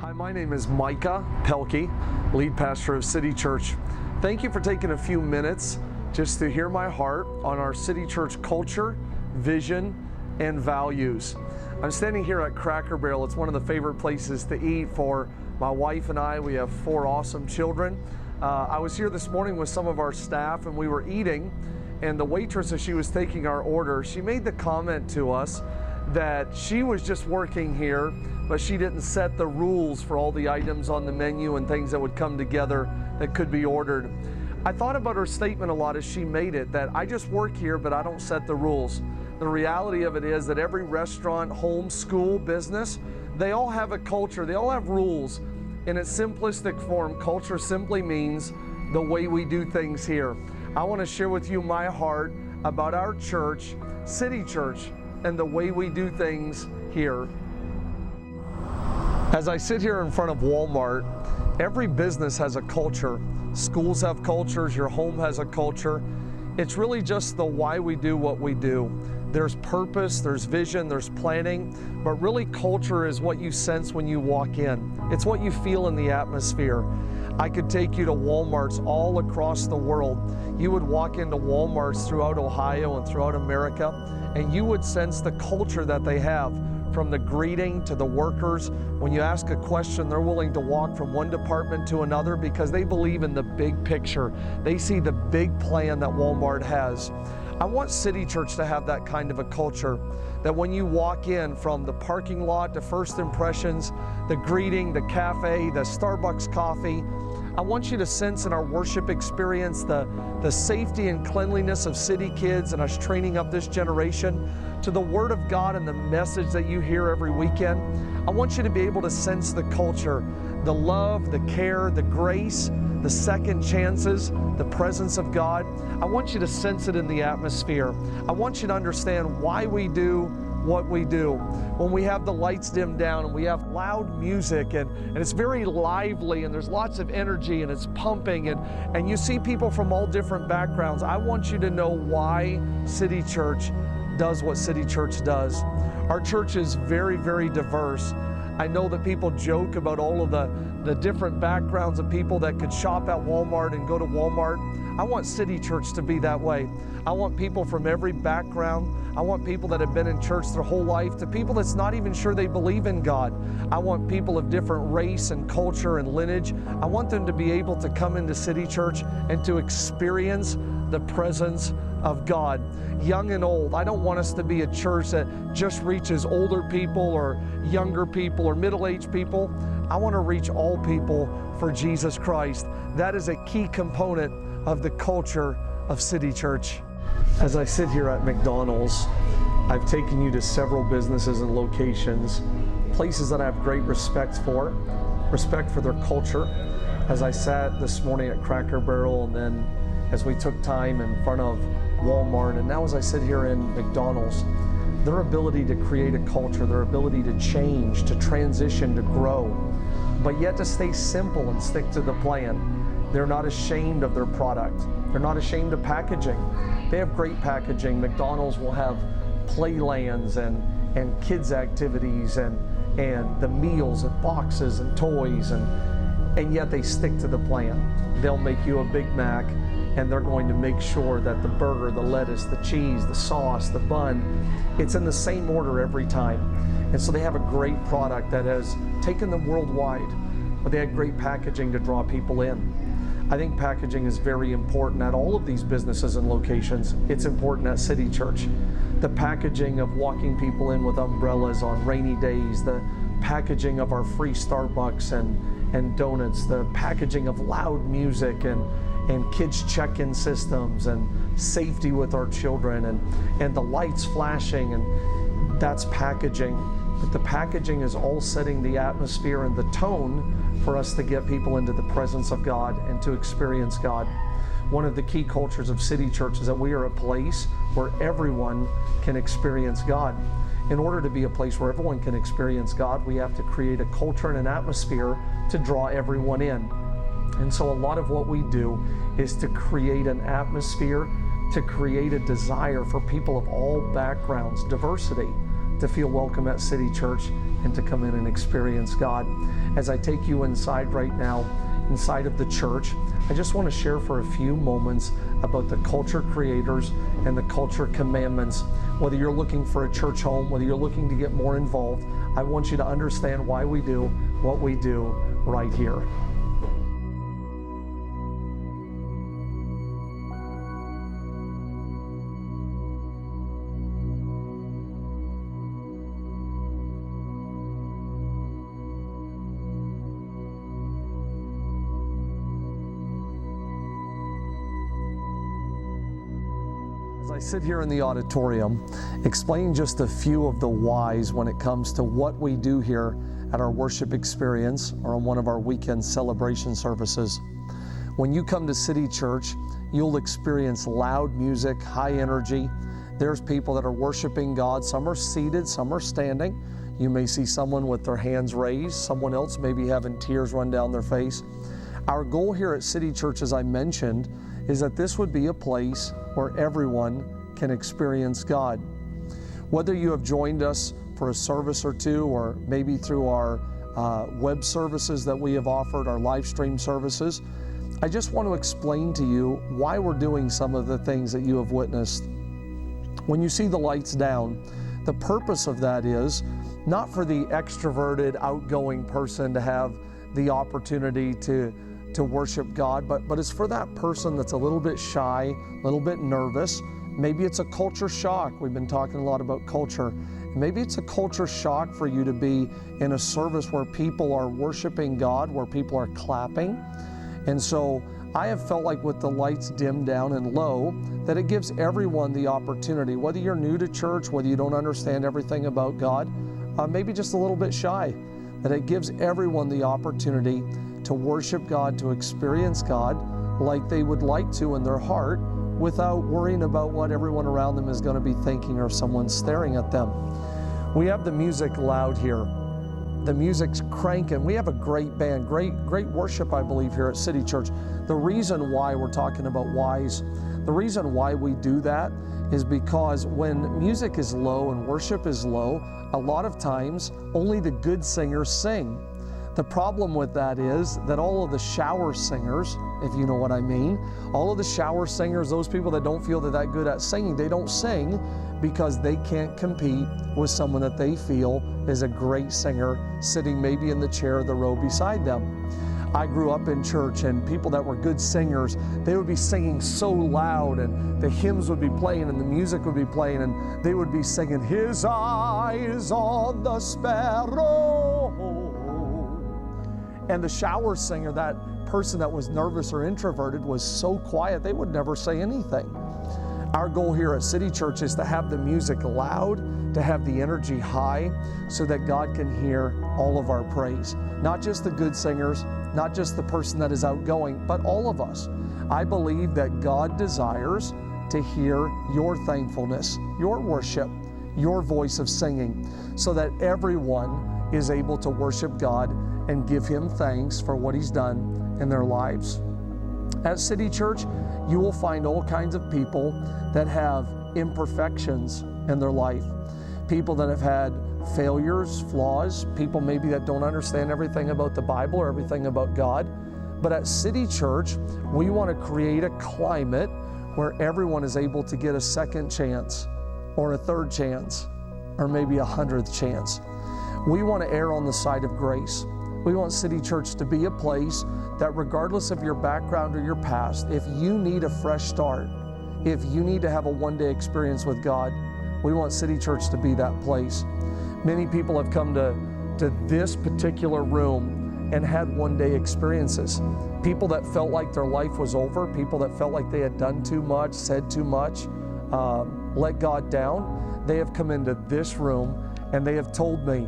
Hi, my name is Micah Pelkey, lead pastor of City Church. Thank you for taking a few minutes just to hear my heart on our City Church culture, vision, and values. I'm standing here at Cracker Barrel. It's one of the favorite places to eat for my wife and I. We have 4 awesome children. I was here this morning with some of our staff and we were eating, and the waitress, as she was taking our order, she made the comment to us that she was just working here, but she didn't set the rules for all the items on the menu and things that would come together that could be ordered. I thought about her statement a lot as she made it, that I just work here, but I don't set the rules. The reality of it is that every restaurant, home, school, business, they all have a culture, they all have rules. In its simplistic form, culture simply means the way we do things here. I want to share with you my heart about our church, City Church, and the way we do things here. As I sit here in front of Walmart, every business has a culture. Schools have cultures, your home has a culture. It's really just the why we do what we do. There's purpose, there's vision, there's planning, but really culture is what you sense when you walk in. It's what you feel in the atmosphere. I could take you to Walmarts all across the world. You would walk into Walmarts throughout Ohio and throughout America, and you would sense the culture that they have, from the greeting to the workers. When you ask a question, they're willing to walk from one department to another because they believe in the big picture. They see the big plan that Walmart has. I want City Church to have that kind of a culture, that when you walk in, from the parking lot to first impressions, the greeting, the cafe, the Starbucks coffee, I want you to sense in our worship experience the safety and cleanliness of City Kids and us training up this generation, to the Word of God and the message that you hear every weekend. I want you to be able to sense the culture, the love, the care, the grace, the second chances, the presence of God. I want you to sense it in the atmosphere. I want you to understand why we do what we do. When we have the lights dimmed down and we have loud music and it's very lively and there's lots of energy and it's pumping and you see people from all different backgrounds, I want you to know why City Church does what City Church does. Our church is very, very diverse. I know that people joke about all of the different backgrounds of people that could shop at Walmart and go to Walmart. I want City Church to be that way. I want people from every background. I want people that have been in church their whole life to people that's not even sure they believe in God. I want people of different race and culture and lineage. I want them to be able to come into City Church and to experience the presence of God, young and old. I don't want us to be a church that just reaches older people or younger people or middle-aged people. I want to reach all people for Jesus Christ. That is a key component of the culture of City Church. As I sit here at McDonald's, I've taken you to several businesses and locations, places that I have great respect for their culture. As I sat this morning at Cracker Barrel, and then as we took time in front of Walmart, and now as I sit here in McDonald's, their ability to create a culture, their ability to change, to transition, to grow, but yet to stay simple and stick to the plan. They're not ashamed of their product. They're not ashamed of packaging. They have great packaging. McDonald's will have playlands and kids activities and the meals and boxes and toys, and yet they stick to the plan. They'll make you a Big Mac, and they're going to make sure that the burger, the lettuce, the cheese, the sauce, the bun, it's in the same order every time. And so they have a great product that has taken them worldwide, but they had great packaging to draw people in. I think packaging is very important at all of these businesses and locations. It's important at City Church. The packaging of walking people in with umbrellas on rainy days, the packaging of our free Starbucks and donuts, the packaging of loud music and kids check-in systems and safety with our children and the lights flashing, and that's packaging. But the packaging is all setting the atmosphere and the tone for us to get people into the presence of God and to experience God. One of the key cultures of City Church is that we are a place where everyone can experience God. In order to be a place where everyone can experience God, we have to create a culture and an atmosphere to draw everyone in. And so a lot of what we do is to create an atmosphere, to create a desire for people of all backgrounds, diversity, to feel welcome at City Church and to come in and experience God. As I take you inside right now, inside of the church, I just want to share for a few moments about the culture creators and the culture commandments. Whether you're looking for a church home, whether you're looking to get more involved, I want you to understand why we do what we do right here. As I sit here in the auditorium, explaining just a few of the whys when it comes to what we do here at our worship experience or on one of our weekend celebration services. When you come to City Church, you'll experience loud music, high energy. There's people that are worshiping God. Some are seated, some are standing. You may see someone with their hands raised, someone else may be having tears run down their face. Our goal here at City Church, as I mentioned, is that this would be a place where everyone can experience God. Whether you have joined us for a service or two, or maybe through our web services that we have offered, our live stream services, I just want to explain to you why we're doing some of the things that you have witnessed. When you see the lights down, the purpose of that is not for the extroverted, outgoing person to have the opportunity to worship God, but it's for that person that's a little bit shy, a little bit nervous. Maybe it's a culture shock. We've been talking a lot about culture. Maybe it's a culture shock for you to be in a service where people are worshiping God, where people are clapping. And so I have felt like with the lights dimmed down and low, that it gives everyone the opportunity, whether you're new to church, whether you don't understand everything about God, maybe just a little bit shy, that it gives everyone the opportunity to worship God, to experience God like they would like to in their heart, without worrying about what everyone around them is going to be thinking or someone staring at them. We have the music loud here. The music's cranking. We have a great band, great worship, I believe, here at City Church. The reason why we're talking about whys, the reason why we do that is because when music is low and worship is low, a lot of times only the good singers sing. The problem with that is that all of the shower singers, if you know what I mean, all of the shower singers, those people that don't feel they're that good at singing, they don't sing because they can't compete with someone that they feel is a great singer sitting maybe in the chair or the row beside them. I grew up in church, and people that were good singers, they would be singing so loud, and the hymns would be playing and the music would be playing, and they would be singing, "His eyes on the sparrow." And the shower singer, that person that was nervous or introverted, was so quiet they would never say anything. Our goal here at City Church is to have the music loud, to have the energy high, so that God can hear all of our praise. Not just the good singers, not just the person that is outgoing, but all of us. I believe that God desires to hear your thankfulness, your worship, your voice of singing, so that everyone is able to worship God and give Him thanks for what He's done in their lives. At City Church, you will find all kinds of people that have imperfections in their life. People that have had failures, flaws, people maybe that don't understand everything about the Bible or everything about God. But at City Church, we want to create a climate where everyone is able to get a second chance, or a third chance, or maybe 100th chance. We want to err on the side of grace. We want City Church to be a place that, regardless of your background or your past, if you need a fresh start, if you need to have a one-day experience with God, we want City Church to be that place. Many people have come to this particular room and had one-day experiences. People that felt like their life was over, people that felt like they had done too much, said too much, let God down, they have come into this room and they have told me,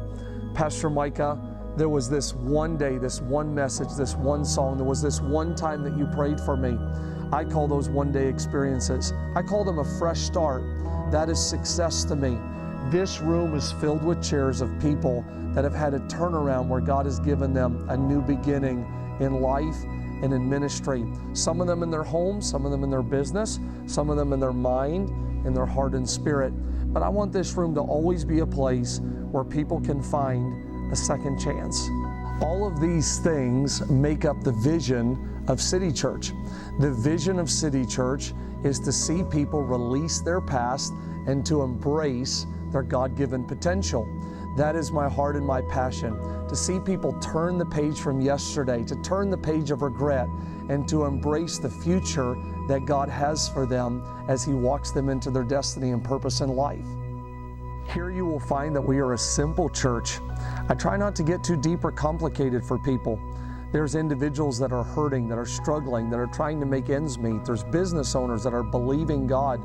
"Pastor Micah, there was this one day, this one message, this one song, there was this one time that you prayed for me." I call those one-day experiences. I call them a fresh start. That is success to me. This room is filled with chairs of people that have had a turnaround where God has given them a new beginning in life and in ministry. Some of them in their home, some of them in their business, some of them in their mind, in their heart and spirit. but I want this room to always be a place where people can find a second chance. All of these things make up the vision of City Church. The vision of City Church is to see people release their past and to embrace their God-given potential. That is my heart and my passion, to see people turn the page from yesterday, to turn the page of regret, and to embrace the future that God has for them as He walks them into their destiny and purpose in life. Here you will find that we are a simple church. I try not to get too deep or complicated for people. There's individuals that are hurting, that are struggling, that are trying to make ends meet. There's business owners that are believing God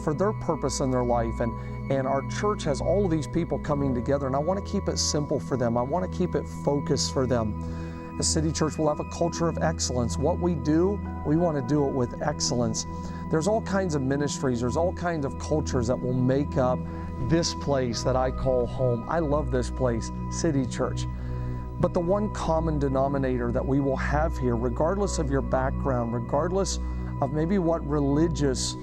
for their purpose in their life. And our church has all of these people coming together, and I want to keep it simple for them. I want to keep it focused for them. As City Church, we'll have a culture of excellence. What we do, we want to do it with excellence. There's all kinds of ministries, there's all kinds of cultures that will make up this place that I call home. I love this place, City Church. But the one common denominator that we will have here, regardless of your background, regardless of maybe what religious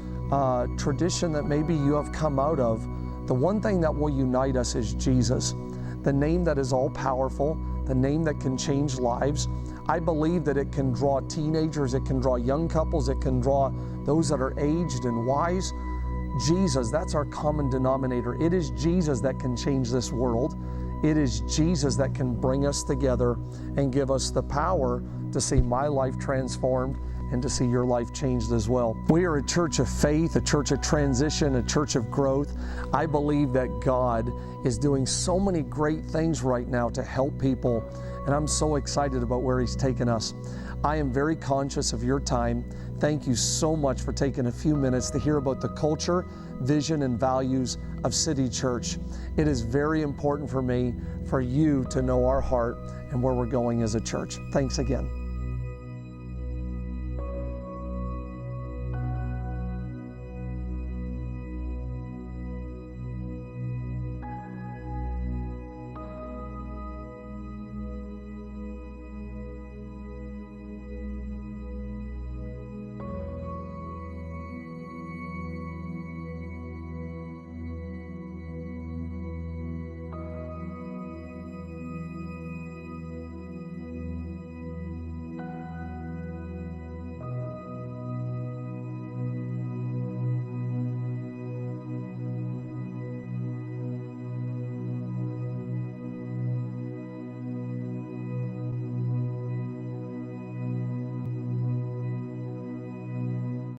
tradition that maybe you have come out of, the one thing that will unite us is Jesus, the name that is all powerful, the name that can change lives. I believe that it can draw teenagers, it can draw young couples, it can draw those that are aged and wise. Jesus, that's our common denominator. It is Jesus that can change this world. It is Jesus that can bring us together and give us the power to see my life transformed and to see your life changed as well. We are a church of faith, a church of transition, a church of growth. I believe that God is doing so many great things right now to help people, and I'm so excited about where He's taken us. I am very conscious of your time. Thank you so much for taking a few minutes to hear about the culture, vision, and values of City Church. It is very important for me, for you to know our heart and where we're going as a church. Thanks again.